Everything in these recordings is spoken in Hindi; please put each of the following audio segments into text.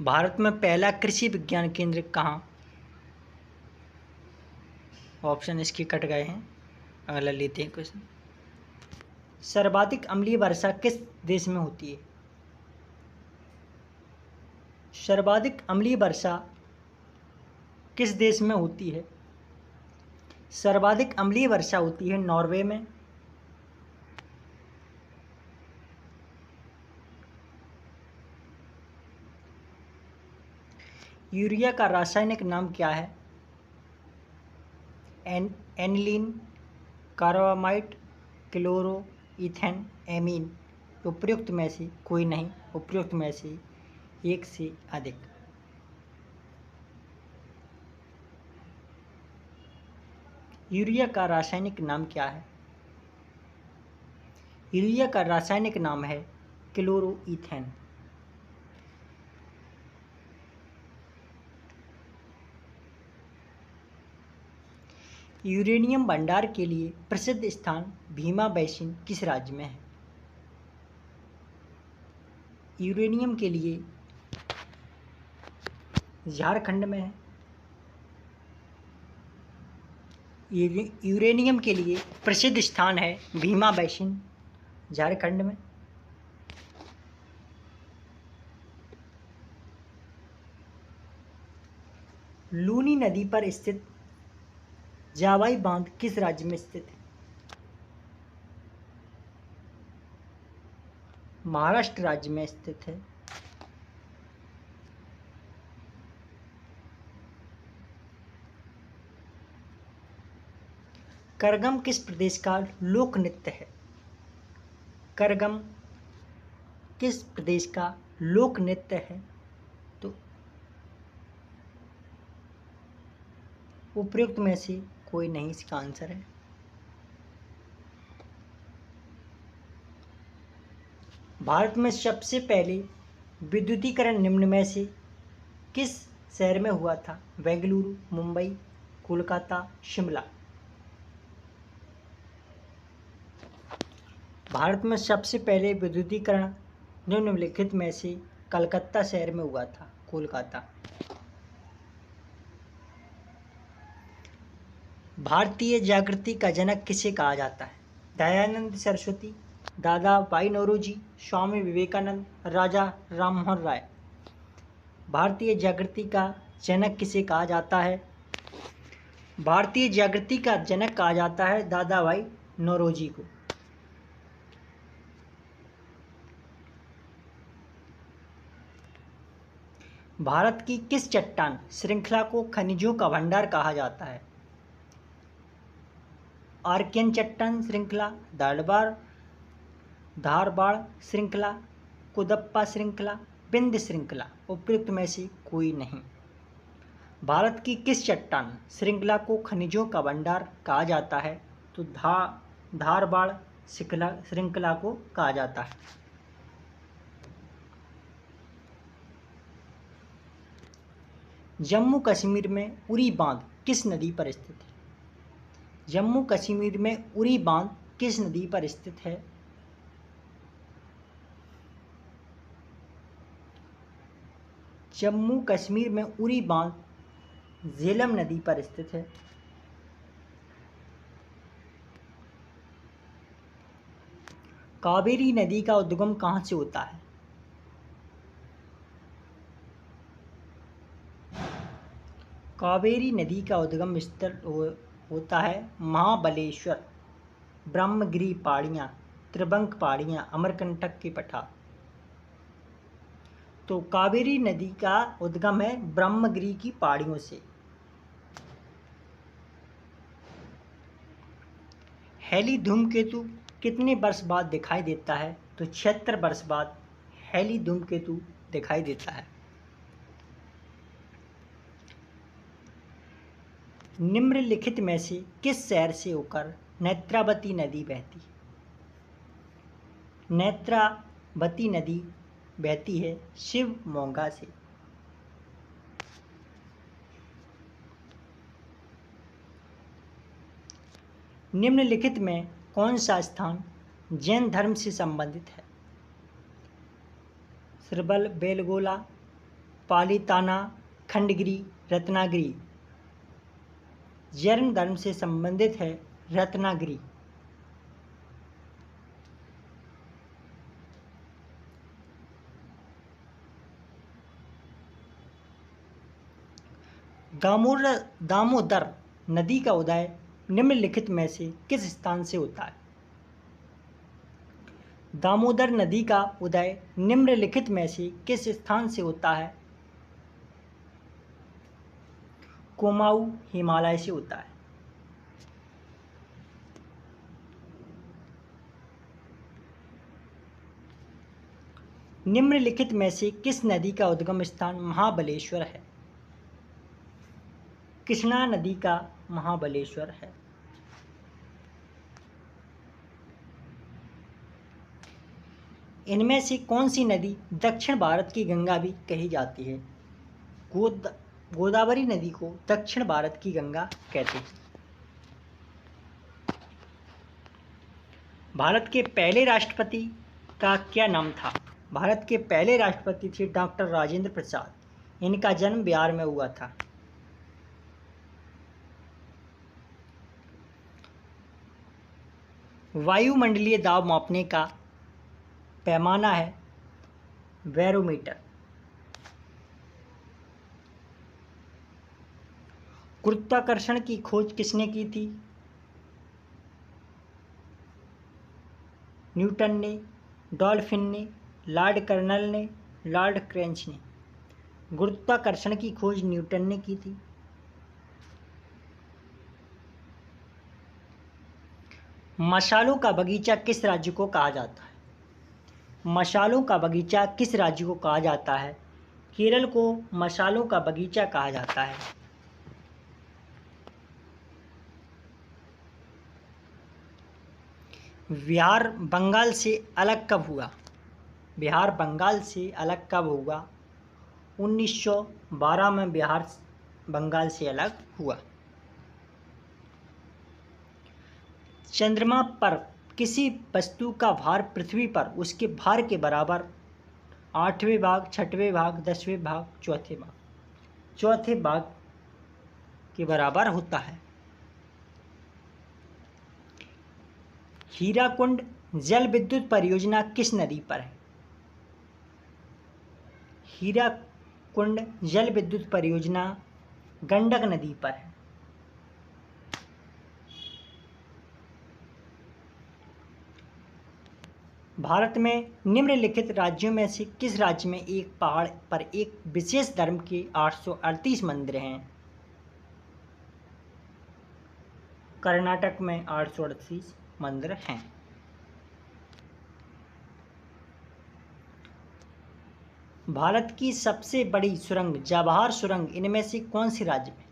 भारत में पहला कृषि विज्ञान केंद्र कहाँ? ऑप्शन इसके कट गए हैं, अगला लेते हैं क्वेश्चन। सर्वाधिक अम्लीय वर्षा किस देश में होती है? सर्वाधिक अम्लीय वर्षा किस देश में होती है? सर्वाधिक अम्लीय वर्षा होती है नॉर्वे में, यूरिया का रासायनिक नाम क्या है? Aniline, carbamate, chloroethane, amine. उपयुक्त में से कोई नहीं, उपयुक्त में से एक से अधिक। यूरिया का रासायनिक नाम क्या है? यूरिया का रासायनिक नाम है क्लोरो इथेन। यूरेनियम भंडार के लिए प्रसिद्ध स्थान भीमा बेसिन किस राज्य में है? यूरेनियम के लिए झारखंड में है। यूरेनियम के लिए प्रसिद्ध स्थान है भीमा बेसिन, झारखंड में। लूनी नदी पर स्थित जावाई बांध किस राज्य में स्थित है? महाराष्ट्र राज्य में स्थित है। करगम किस प्रदेश का लोक नृत्य है? करगम किस प्रदेश का लोक नृत्य है? तो उपयुक्त में से कोई नहीं इसका आंसर है। भारत में सबसे पहले विद्युतीकरण निम्न में से किस शहर में हुआ था? बेंगलुरु, मुंबई, कोलकाता, शिमला। भारत में सबसे पहले विद्युतीकरण निम्नलिखित में से कलकत्ता शहर में हुआ था, कोलकाता। भारतीय जागृति का जनक किसे कहा जाता है? दयानंद सरस्वती, दादा भाई नौरोजी, स्वामी विवेकानंद, राजा राममोहन राय। भारतीय जागृति का जनक किसे कहा जाता है? भारतीय जागृति का जनक कहा जाता है दादा भाई नौरोजी को। भारत की किस चट्टान श्रृंखला को खनिजों का भंडार कहा जाता है? आर्कियन चट्टान श्रृंखला, धारबाड़ श्रृंखला, कुदप्पा श्रृंखला, विंध्य श्रृंखला। उपयुक्त में से कोई नहीं। भारत की किस चट्टान श्रृंखला को खनिजों का भंडार कहा जाता है? तो धारबाड़ श्रृंखला को कहा जाता है। जम्मू कश्मीर में उरी बांध किस नदी पर स्थित है? जम्मू कश्मीर में उरी बांध किस नदी पर स्थित है? जम्मू कश्मीर में उरी बांध झेलम नदी पर स्थित है। कावेरी नदी का उद्गम कहाँ से होता है? कावेरी नदी का उद्गम स्थल होता है महाबलेश्वर, ब्रह्मगिरी पहाड़ियाँ, त्रिबंक पहाड़ियाँ, अमरकंटक के पठार। तो कावेरी नदी का उद्गम है ब्रह्मगिरी की पहाड़ियों से। हैली धूमकेतु कितने वर्ष बाद दिखाई देता है? तो 76 वर्ष बाद हैली धूमकेतु दिखाई देता है। निम्नलिखित में से किस शहर से होकर नेत्रावती नदी बहती है? नेत्रावती नदी बहती है शिवमोगा से। निम्नलिखित में कौन सा स्थान जैन धर्म से संबंधित है? श्रबल बेलगोला, पालिताना, खंडगिरी, रत्नागिरी। जैन धर्म से संबंधित है रत्नागिरी। दामोदर नदी का उदय निम्नलिखित में से किस स्थान से होता है? दामोदर नदी का उदय निम्नलिखित में से किस स्थान से होता है? कुमाऊं हिमालय से होता है। निम्नलिखित में से किस नदी का उद्गम स्थान महाबलेश्वर है? कृष्णा नदी का महाबलेश्वर है। इनमें से कौन सी नदी दक्षिण भारत की गंगा भी कही जाती है? गोदावरी नदी को दक्षिण भारत की गंगा कहते हैं। भारत के पहले राष्ट्रपति का क्या नाम था? भारत के पहले राष्ट्रपति थे डॉक्टर राजेंद्र प्रसाद। इनका जन्म बिहार में हुआ था। वायुमंडलीय दाब मापने का पैमाना है बैरोमीटर। गुरुत्वाकर्षण की खोज किसने की थी? न्यूटन ने, डॉल्फिन ने, लॉर्ड कर्नल ने, लॉर्ड क्रेंच ने। गुरुत्वाकर्षण की खोज न्यूटन ने की थी। मशालों का बगीचा किस राज्य को कहा जाता है? मशालों का बगीचा किस राज्य को कहा जाता है? केरल को मशालों का बगीचा कहा जाता है। बिहार बंगाल से अलग कब हुआ? बिहार बंगाल से अलग कब हुआ? 1912 में बिहार बंगाल से अलग हुआ। चंद्रमा पर किसी वस्तु का भार पृथ्वी पर उसके भार के बराबर 8वें भाग, 6वें भाग, 10वें भाग, चौथे भाग के बराबर होता है। हीराकुंड जल विद्युत परियोजना किस नदी पर है? हीराकुंड जल विद्युत परियोजना गंडक नदी पर है। भारत में निम्नलिखित राज्यों में से किस राज्य में एक पहाड़ पर एक विशेष धर्म के 838 मंदिर हैं? कर्नाटक में 838 मंदिर हैं। भारत की सबसे बड़ी सुरंग जवाहर सुरंग इनमें से कौन से राज्य में?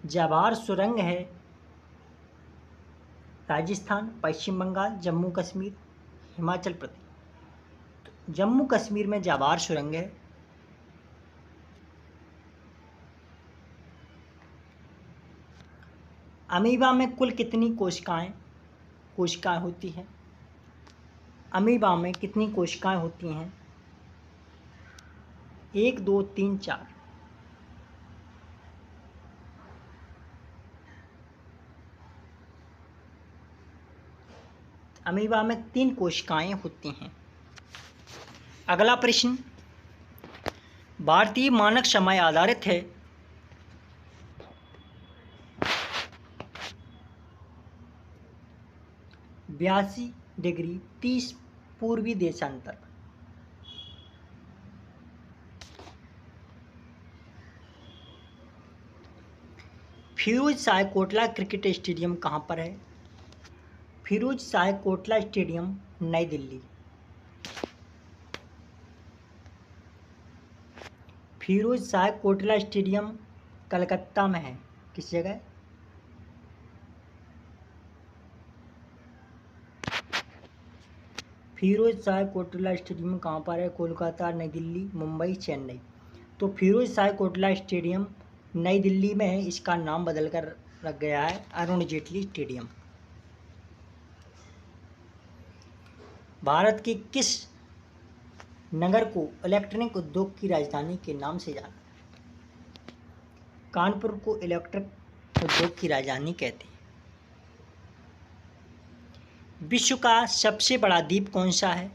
जवाहर सुरंग है राजस्थान, पश्चिम बंगाल, जम्मू कश्मीर, हिमाचल प्रदेश। जम्मू कश्मीर में जवाहर सुरंग है। अमीबा में कुल कितनी कोशिकाएं होती हैं? अमीबा में कितनी कोशिकाएं होती हैं? 1, 2, 3, 4। अमीबा में 3 कोशिकाएं होती हैं। अगला प्रश्न, भारतीय मानक समय आधारित है 82 डिग्री 30 पूर्वी देशांतर। फिरोज शाह कोटला क्रिकेट स्टेडियम कहाँ पर है? फिरोज शाह कोटला स्टेडियम नई दिल्ली। फिरोज शाह कोटला स्टेडियम कलकत्ता में है। किस जगह? फिरोज शाह कोटला स्टेडियम कहाँ पर है? कोलकाता, नई दिल्ली, मुंबई, चेन्नई। तो फिरोज शाह कोटला स्टेडियम नई दिल्ली में है। इसका नाम बदलकर रख गया है अरुण जेटली स्टेडियम। भारत के किस नगर को इलेक्ट्रॉनिक उद्योग की राजधानी के नाम से जाना जाता है? कानपुर को इलेक्ट्रिक उद्योग की राजधानी कहते हैं। विश्व का सबसे बड़ा द्वीप कौन सा है?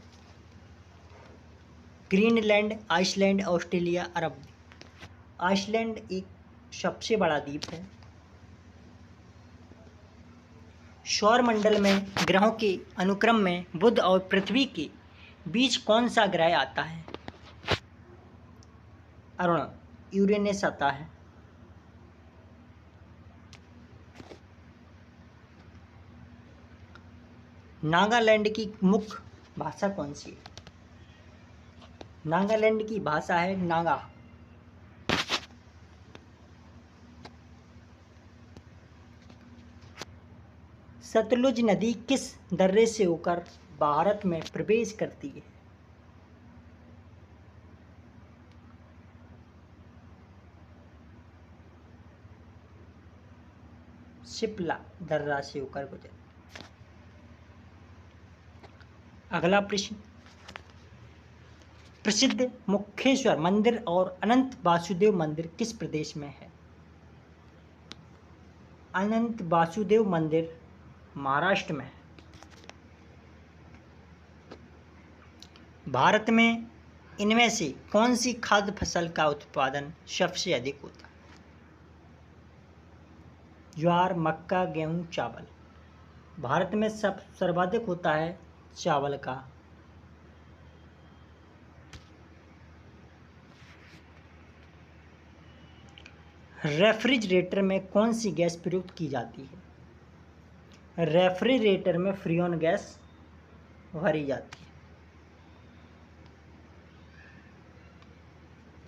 ग्रीनलैंड, आइसलैंड, ऑस्ट्रेलिया, अरब द्वीप। आइसलैंड एक सबसे बड़ा द्वीप है। सौर मंडल में ग्रहों के अनुक्रम में बुध और पृथ्वी के बीच कौन सा ग्रह आता है? अरुण, यूरेनस आता है। नागालैंड की मुख्य भाषा कौन सी है? नागालैंड की भाषा है नागा। सतलुज नदी किस दर्रे से होकर भारत में प्रवेश करती है? शिप्ला दर्रा से होकर गुजरती। अगला प्रश्न, प्रसिद्ध मुक्तेश्वर मंदिर और अनंत वासुदेव मंदिर किस प्रदेश में है? अनंत वासुदेव मंदिर महाराष्ट्र में है। भारत में इनमें से कौन सी खाद्य फसल का उत्पादन सबसे अधिक होता है? ज्वार, मक्का, गेहूं, चावल। भारत में सर्वाधिक होता है चावल का। रेफ्रिजरेटर में कौन सी गैस प्रयुक्त की जाती है? रेफ्रिजरेटर में फ्रीऑन गैस भरी जाती है।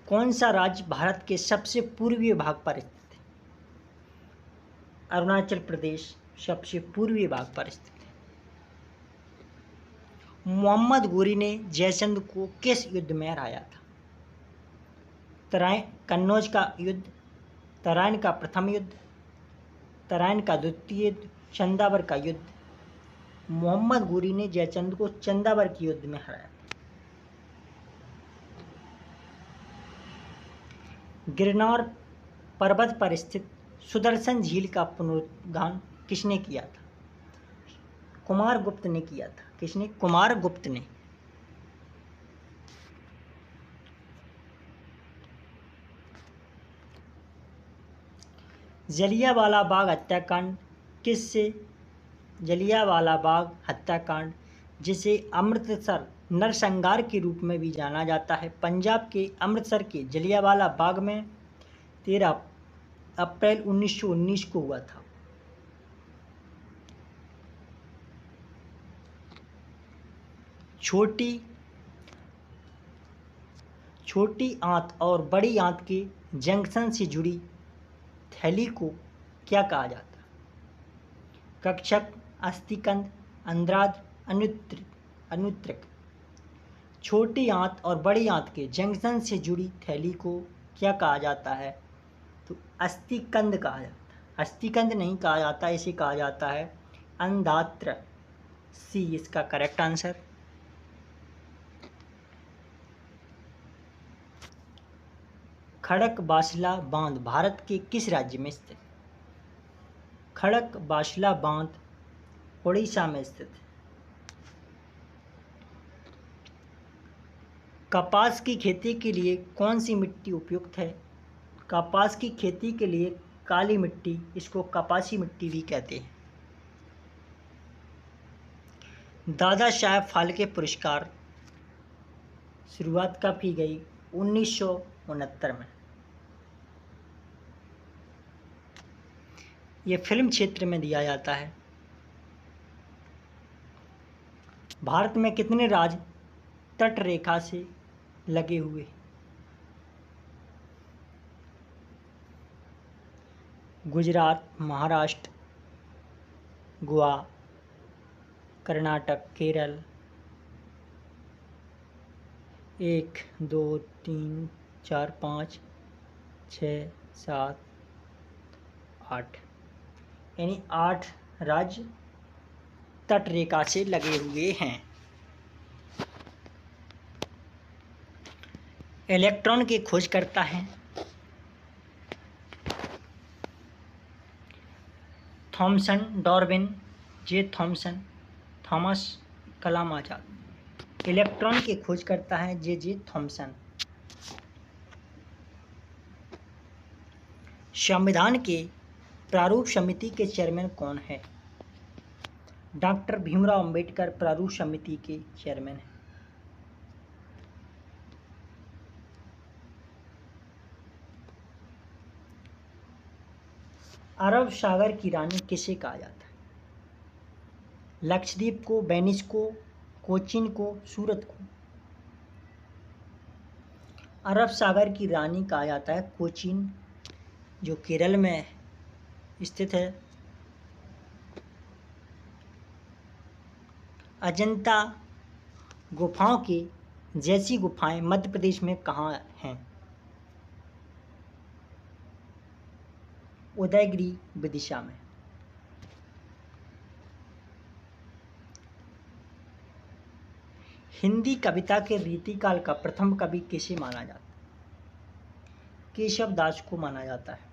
कौन सा राज्य भारत के सबसे पूर्वी भाग पर स्थित है? अरुणाचल प्रदेश सबसे पूर्वी भाग पर स्थित है। मोहम्मद घोरी ने जयचंद को किस युद्ध में हराया था? कन्नौज का युद्ध, तराइन का प्रथम युद्ध, तराइन का द्वितीय युद्ध, चंदावर का युद्ध। मोहम्मद घोरी ने जयचंद को चंदावर के युद्ध में हराया। गिरनार पर्वत पर स्थित सुदर्शन झील का पुनरुद्धार किसने किया था? कुमारगुप्त ने किया था। किसने? कुमारगुप्त ने। जलियांवाला बाग हत्याकांड जलियांवाला बाग हत्याकांड, जिसे अमृतसर नरसंहार के रूप में भी जाना जाता है, पंजाब के अमृतसर के जलियांवाला बाग में 13 अप्रैल 1919 को हुआ था। छोटी आंत और बड़ी आंत के जंक्शन से जुड़ी थैली को क्या कहा जाता है? कक्षक, अस्थिकंद, अंद्राज, अनुत्रक। छोटी आंत और बड़ी आंत के जंक्शन से जुड़ी थैली को क्या कहा जाता है? तो अस्थिकंद कहा जाता है। अस्थिकंद नहीं कहा जाता, इसे कहा जाता है अंधात्र। सी इसका करेक्ट आंसर। खड़कवासला बांध भारत के किस राज्य में स्थित? खड़कवासला बांध उड़ीसा में स्थित है। कपास की खेती के लिए कौन सी मिट्टी उपयुक्त है? कपास की खेती के लिए काली मिट्टी, इसको कपासी मिट्टी भी कहते हैं। दादा साहेब फाल्के पुरस्कार शुरुआत कब की गई? 1969 में। यह फिल्म क्षेत्र में दिया जाता है। भारत में कितने राज्य तट रेखा से लगे हुए? गुजरात, महाराष्ट्र, गोवा, कर्नाटक, केरल। 1 2 3 4 5 6 7 8, यानी 8 राज्य तट रेखा से लगे हुए हैं। इलेक्ट्रॉन की खोज करता है Thomson, Darwin, J Thomson, Thomas Kalam Azad. Electron की खोज करता है जे थॉमसन। संविधान के प्रारूप समिति के चेयरमैन कौन है? डॉक्टर भीमराव अंबेडकर प्रारूप समिति के चेयरमैन हैं। अरब सागर की रानी किसे कहा जाता है? लक्षद्वीप को, वेनिस को, कोचीन को, सूरत को? अरब सागर की रानी कहा जाता है कोचीन, जो केरल में स्थित है। अजंता गुफाओं की जैसी गुफाएं मध्य प्रदेश में कहाँ हैं? उदयगिरी विदिशा में। हिंदी कविता के रीतिकाल का प्रथम कवि किसे माना जाता है? केशव दास को माना जाता है।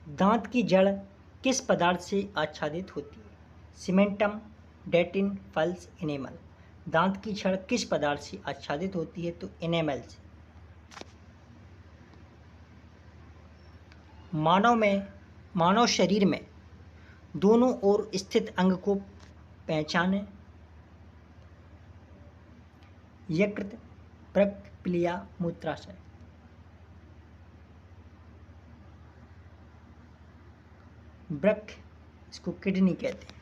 दांत की जड़ किस पदार्थ से आच्छादित होती है? सीमेंटम, डेटिन, फल्स, इनेमल। दांत की जड़ किस पदार्थ से आच्छादित होती है? तो इनेमल से। मानव शरीर में दोनों ओर स्थित अंग को पहचाने। यकृत, वृक्क, प्लीहा, मूत्राशय। वृक्क, इसको किडनी कहते हैं।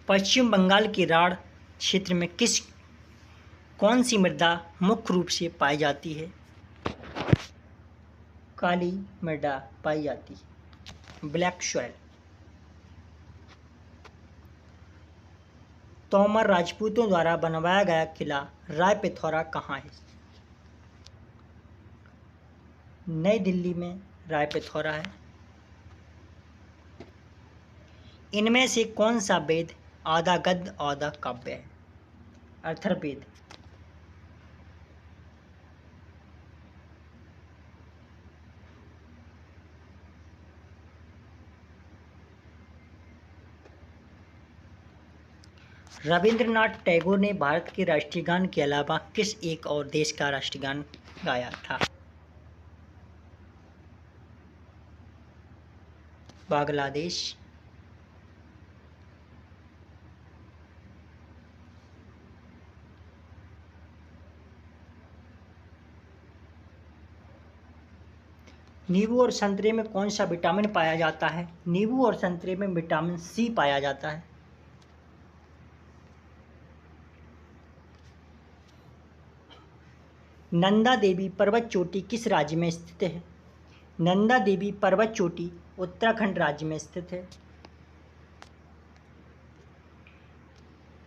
पश्चिम बंगाल के राढ़ क्षेत्र में कौन सी मृदा मुख्य रूप से पाई जाती है? काली मृदा पाई जाती है, ब्लैक सॉइल। तोमर राजपूतों द्वारा बनवाया गया किला राय पिथौरा कहाँ है? नई दिल्ली में राय पिथौरा है। इनमें से कौन सा वेद आधा गद्य आधा काव्य है? अथर्ववेद। रविंद्रनाथ टैगोर ने भारत के राष्ट्रीय गान के अलावा किस एक और देश का राष्ट्रीय गान गाया था? बांग्लादेश। नींबू और संतरे में कौन सा विटामिन पाया जाता है? नींबू और संतरे में विटामिन सी पाया जाता है। नंदा देवी पर्वत चोटी किस राज्य में स्थित है? नंदा देवी पर्वत चोटी उत्तराखंड राज्य में स्थित है।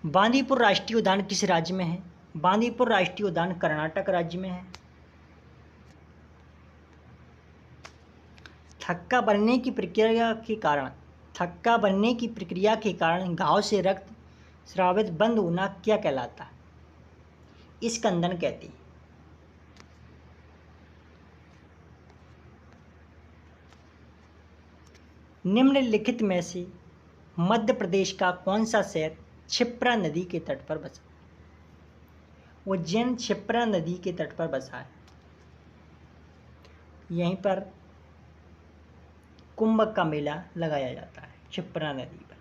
बांदीपुर राष्ट्रीय उद्यान किस राज्य में है? बांदीपुर राष्ट्रीय उद्यान कर्नाटक राज्य में है। थक्का बनने की प्रक्रिया के कारण घाव से रक्त स्रावित बंद होना क्या कहलाता है? स्कंदन कहते हैं। निम्नलिखित में से मध्य प्रदेश का कौन सा शहर क्षिप्रा नदी के तट पर बसा? उज्जैन क्षिप्रा नदी के तट पर बसा है। यहीं पर कुंभ का मेला लगाया जाता है क्षिप्रा नदी पर।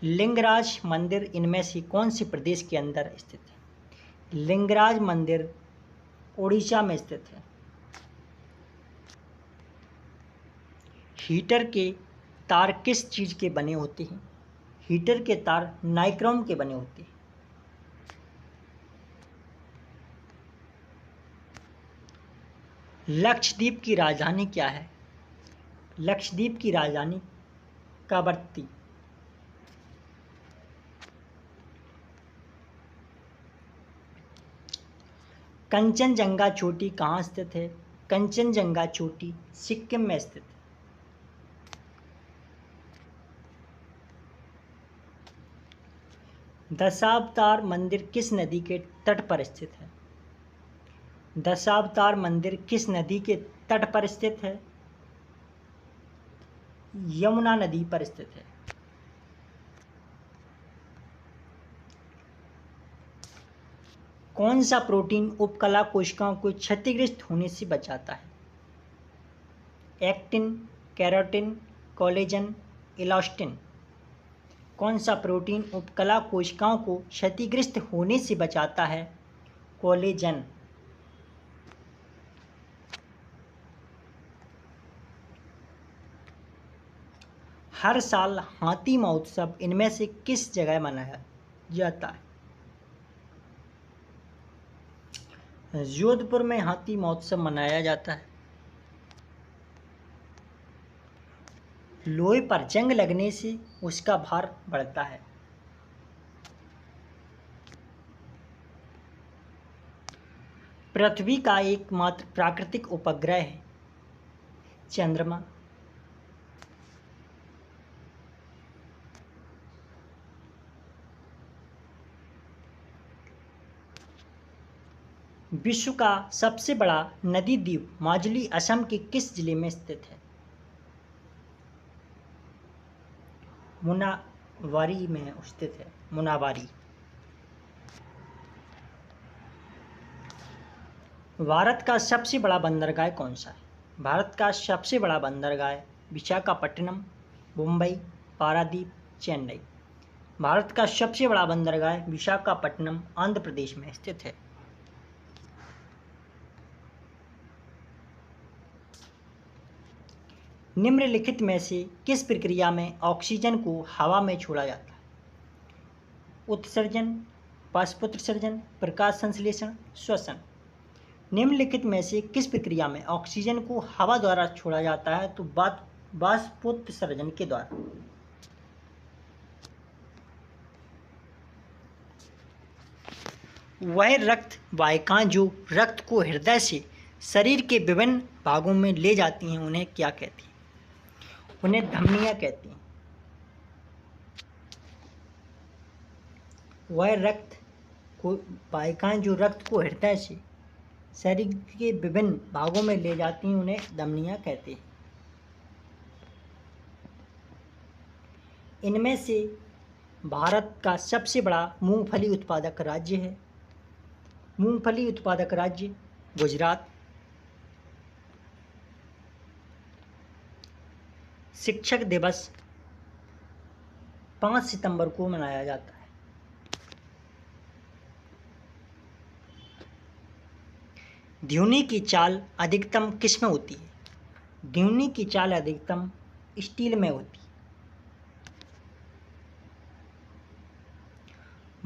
लिंगराज मंदिर इनमें से कौन से प्रदेश के अंदर स्थित है? लिंगराज मंदिर उड़ीसा में स्थित है। हीटर के तार किस चीज के बने होते हैं? हीटर के तार नाइक्रोम के बने होते हैं। लक्षद्वीप की राजधानी क्या है? लक्षद्वीप की राजधानी कावरत्ती। कंचनजंगा चोटी कहाँ स्थित है? कंचनजंगा चोटी सिक्किम में स्थित है। दशावतार मंदिर किस नदी के तट पर स्थित है? दशावतार मंदिर किस नदी के तट पर स्थित है? यमुना नदी पर स्थित है। कौन सा प्रोटीन उपकला कोशिकाओं को क्षतिग्रस्त होने से बचाता है? Actin, carotene, collagen, elastin. कौन सा प्रोटीन उपकला कोशिकाओं को क्षतिग्रस्त होने से बचाता है? कोलेजन। हर साल हाथी महोत्सव इनमें से किस जगह मनाया जाता है? जोधपुर में हाथी महोत्सव मनाया जाता है। लोहे पर जंग लगने से उसका भार बढ़ता है। पृथ्वी का एकमात्र प्राकृतिक उपग्रह है चंद्रमा। विश्व का सबसे बड़ा नदी द्वीप माजुली असम के किस जिले में स्थित है? मुनावारी में स्थित है। मुनावारी। भारत का सबसे बड़ा बंदरगाह कौन सा है? भारत का सबसे बड़ा बंदरगाह विशाखापट्टनम, मुंबई, पारादीप, चेन्नई। भारत का सबसे बड़ा बंदरगाह विशाखापट्टनम, आंध्र प्रदेश में स्थित है। निम्नलिखित में से किस प्रक्रिया में ऑक्सीजन को हवा में छोड़ा जाता है? उत्सर्जन, बाष्पोत्सर्जन, प्रकाश संश्लेषण, श्वसन। निम्नलिखित में से किस प्रक्रिया में ऑक्सीजन को हवा द्वारा छोड़ा जाता है? तो बाष्पोत्सर्जन के द्वारा। वह रक्त वाहिकाएं जो रक्त को हृदय से शरीर के विभिन्न भागों में ले जाती हैं उन्हें क्या कहती हैं? उन्हें धमनियां कहती हैं। वह रक्त को वाहिकाएं जो रक्त को हृदय से शरीर के विभिन्न भागों में ले जाती हैं उन्हें धमनियां कहते हैं। इनमें से भारत का सबसे बड़ा मूंगफली उत्पादक राज्य है। मूंगफली उत्पादक राज्य गुजरात। शिक्षक दिवस 5 सितंबर को मनाया जाता है। ध्वनि की चाल अधिकतम किस में होती है? ध्वनि की चाल अधिकतम स्टील में होती है।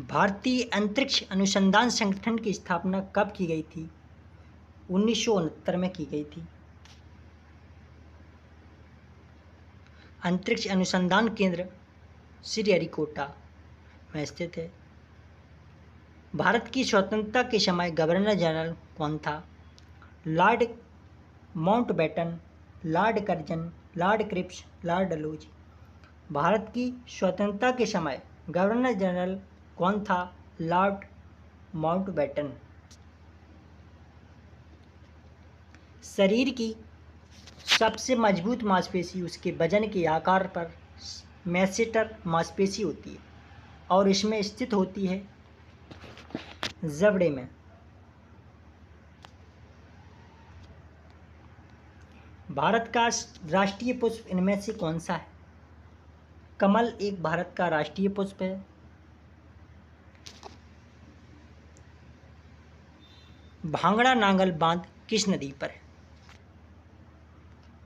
भारतीय अंतरिक्ष अनुसंधान संगठन की स्थापना कब की गई थी? 1969 में की गई थी। अंतरिक्ष अनुसंधान केंद्र श्रीहरिकोटा में स्थित है। भारत की स्वतंत्रता के समय गवर्नर जनरल कौन था? Lord Mountbatten, lord Curzon, lord Cripps, lord Dalhousie. Bharat की स्वतंत्रता के समय गवर्नर जनरल कौन था? Lord Mountbatten. शरीर की सबसे मजबूत मांसपेशी उसके वजन के आकार पर मैसेटर मांसपेशी होती है और इसमें स्थित होती है जबड़े में। भारत का राष्ट्रीय पुष्प इनमें से कौन सा है? कमल एक भारत का राष्ट्रीय पुष्प है। भांगड़ा नांगल बांध किस नदी पर है?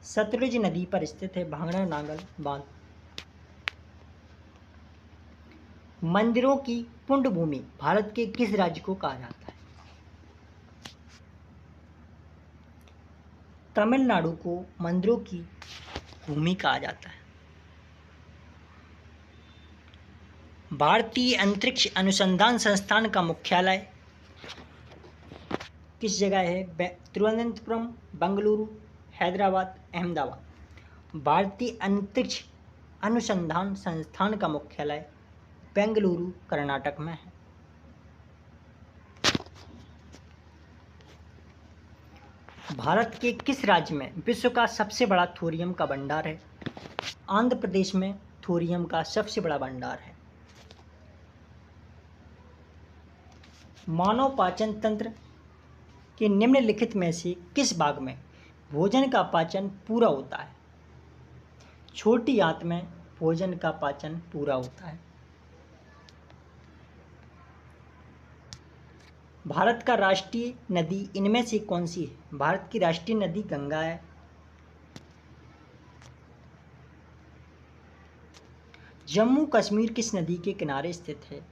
सतलुज नदी पर स्थित है भांगड़ा नांगल बांध। मंदिरों की पुण्यभूमि भारत के किस राज्य को कहा जाता है? तमिलनाडु को मंदिरों की भूमि कहा जाता है। भारतीय अंतरिक्ष अनुसंधान संस्थान का मुख्यालय किस जगह है? तिरुवनंतपुरम, बेंगलुरु, हैदराबाद, अहमदाबाद। भारतीय अंतरिक्ष अनुसंधान संस्थान का मुख्यालय बेंगलुरु कर्नाटक में है। भारत के किस राज्य में विश्व का सबसे बड़ा थोरियम का भंडार है? आंध्र प्रदेश में थोरियम का सबसे बड़ा भंडार है। मानव पाचन तंत्र के निम्नलिखित में से किस भाग में भोजन का पाचन पूरा होता है? छोटी आंत में भोजन का पाचन पूरा होता है। भारत का राष्ट्रीय नदी इनमें से कौन सी है? भारत की राष्ट्रीय नदी गंगा है। जम्मू कश्मीर किस नदी के किनारे स्थित है?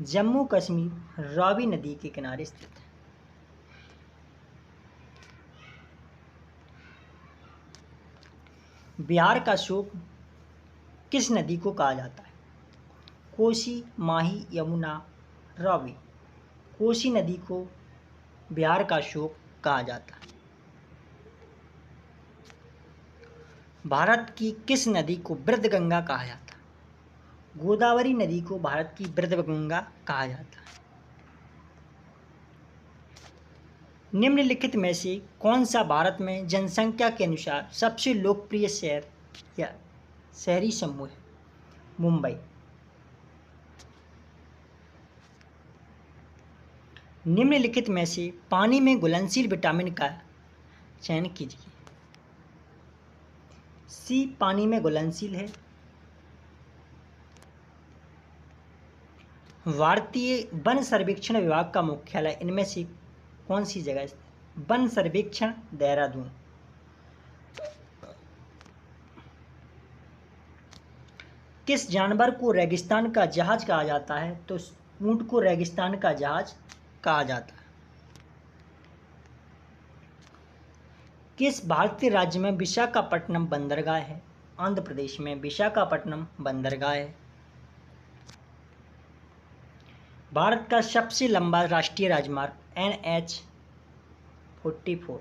जम्मू कश्मीर रावी नदी के किनारे स्थित है। बिहार का शोक किस नदी को कहा जाता है? कोसी, माही, यमुना, रावी। कोसी नदी को बिहार का शोक कहा जाता है। भारत की किस नदी को वृद्धगंगा कहा जाता है? गोदावरी नदी को भारत की वृद्धगंगा कहा जाता है। निम्नलिखित में से कौन सा भारत में जनसंख्या के अनुसार सबसे लोकप्रिय शहर या शहरी समूह है? मुंबई। निम्नलिखित में से पानी में घुलनशील विटामिन का चयन कीजिए। सी पानी में घुलनशील है। भारतीय वन सर्वेक्षण विभाग का मुख्यालय इनमें से कौन सी जगह स्थित है? वन सर्वेक्षण देहरादून। किस जानवर को रेगिस्तान का जहाज कहा जाता है? तो ऊंट को रेगिस्तान का जहाज कहा जाता है। किस भारतीय राज्य में विशाखापट्टनम बंदरगाह है? आंध्र प्रदेश में विशाखापट्टनम बंदरगाह है। भारत का सबसे लंबा राष्ट्रीय राजमार्ग NH 44